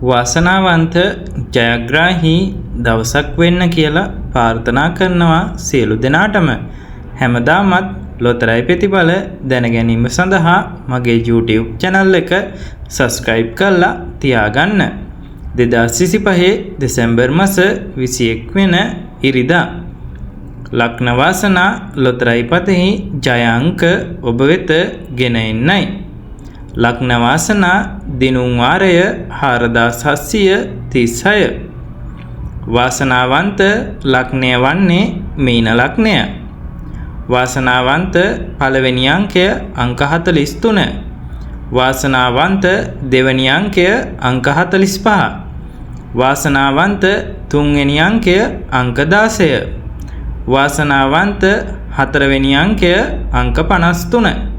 වාසනාවන්ත ජයග්‍රාහී දවසක් වෙන්න කියලා ප්‍රාර්ථනා කරනවා සියලු දෙනාටම. හැමදාමත් ලොතරැයි ප්‍රතිඵල දැන ගැනීම සඳහා මගේ YouTube channel එක subscribe කරලා තියාගන්න. 2025 දෙසැම්බර් මාස 21 වෙන ඉරිදා ලග්න වාසනා ලොතරැයි පතෙහි ජය අංක ඔබ වෙත ගෙන එන්නයි. ලග්න වාසනා දිනුම් වාරය 4736. වාසනාවන්ත ලග්නය වන්නේ මීන ලග්නය. වාසනාවන්ත පළවෙනි අංකය අංක 43. වාසනාවන්ත දෙවැනි අංකය අංක 45. වාසනාවන්ත තුන්වෙනි අංකය අංක 16. වාසනාවන්ත හතරවෙනි අංකය අංක 53.